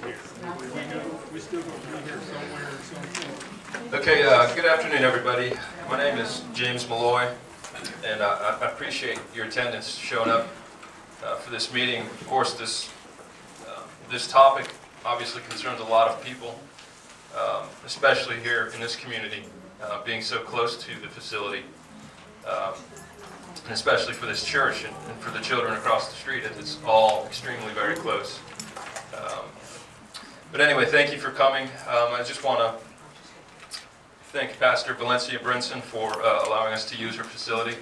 We still going to be here somewhere at some point. Okay, good afternoon, everybody. My name is James Maloy, and I appreciate your attendance showing up for this meeting. Of course, this topic obviously concerns a lot of people, especially here in this community, being so close to the facility, and especially for this church and for the children across the street. It's all extremely very close. But anyway, thank you for coming. I just want to thank Pastor Valencia Brinson for allowing us to use her facility.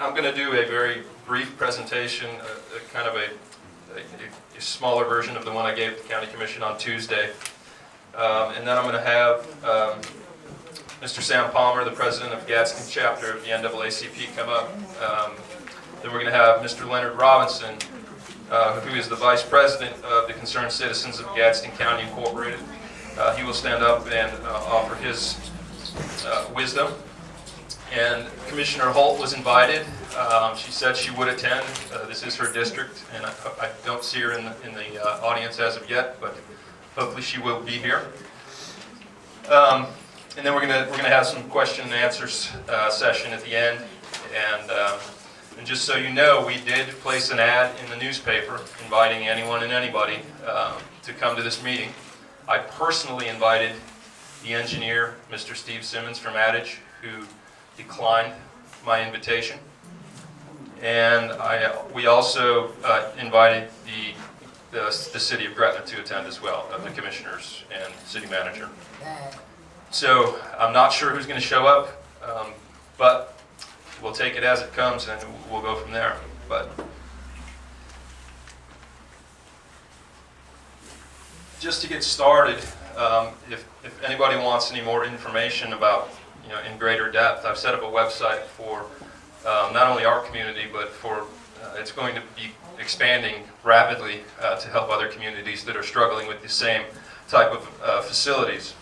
I'm going to do a very brief presentation, kind of a smaller version of the one I gave the County Commission on Tuesday. And then I'm going to have Mr. Sam Palmer, the president of Gadsden chapter of the NAACP, come up. Then we're going to have Mr. Leonard Robinson, who is the vice president of the Concerned Citizens of Gadsden County Incorporated. He will stand up and offer his wisdom. And Commissioner Holt was invited. She said she would attend. This is her district, and I don't see her in the audience as of yet, but hopefully she will be here. And then we're gonna have some question and answers session at the end. And just so you know, we did place an ad in the newspaper inviting anyone and anybody to come to this meeting. I personally invited the engineer, Mr. Steve Simmons from ADAGE, who declined my invitation. And we also invited the city of Gretna to attend as well, the commissioners and city manager. So I'm not sure who's going to show up, but we'll take it as it comes and we'll go from there. But just to get started, if anybody wants any more information about, in greater depth, I've set up a website for not only our community, but for it's going to be expanding rapidly to help other communities that are struggling with the same type of facilities.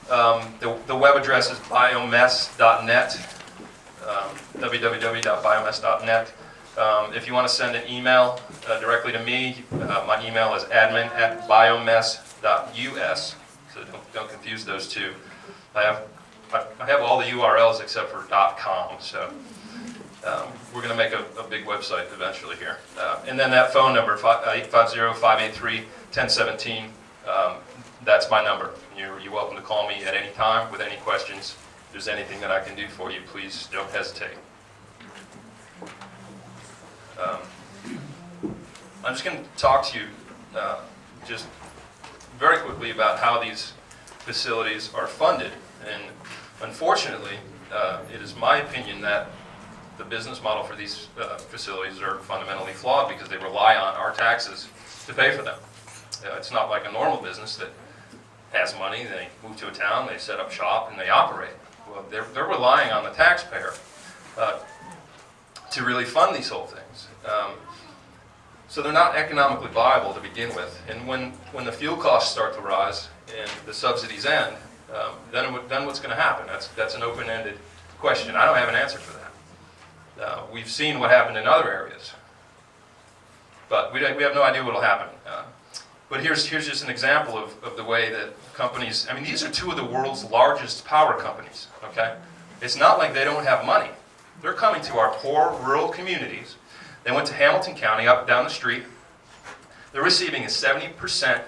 The web address is biomess.net, www.biomess.net. If you want to send an email directly to me, my email is admin@biomess.us, so don't confuse those two. I have all the URLs except for .com, so we're going to make a big website eventually here. And then that phone number, 850-583-1017, that's my number. You're welcome to call me at any time with any questions. If there's anything that I can do for you, please don't hesitate. I'm just going to talk to you just very quickly about how these facilities are funded. And unfortunately, it is my opinion that the business model for these facilities are fundamentally flawed because they rely on our taxes to pay for them. It's not like a normal business that has money, they move to a town, they set up shop, and they operate. Well, they're relying on the taxpayer to really fund these whole things. So they're not economically viable to begin with. And when the fuel costs start to rise and the subsidies end, then what's going to happen? That's an open-ended question. I don't have an answer for that. We've seen what happened in other areas, but we have no idea what will happen. But here's just an example of the way that companies, these are two of the world's largest power companies, okay? It's not like they don't have money. They're coming to our poor rural communities. They went to Hamilton County, up down the street. They're receiving a 70%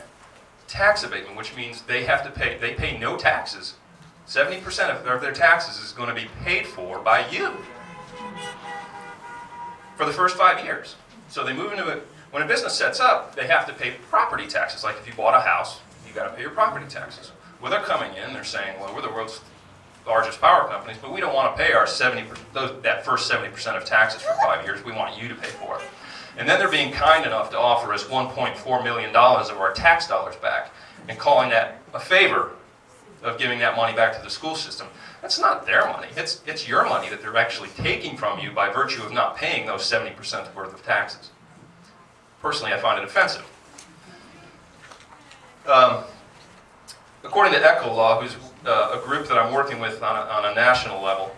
tax abatement, which means they pay no taxes. 70% of their taxes is going to be paid for by you for the first 5 years. So they move into it. When a business sets up, they have to pay property taxes. Like if you bought a house, you got to pay your property taxes. Well, they're coming in, they're saying, well, we're the world's largest power companies, but we don't want to pay our that first 70% of taxes for 5 years. We want you to pay for it. And then they're being kind enough to offer us $1.4 million of our tax dollars back and calling that a favor of giving that money back to the school system. That's not their money. It's your money that they're actually taking from you by virtue of not paying those 70% worth of taxes. Personally, I find it offensive. According to ECHO Law, who's a group that I'm working with on a national level,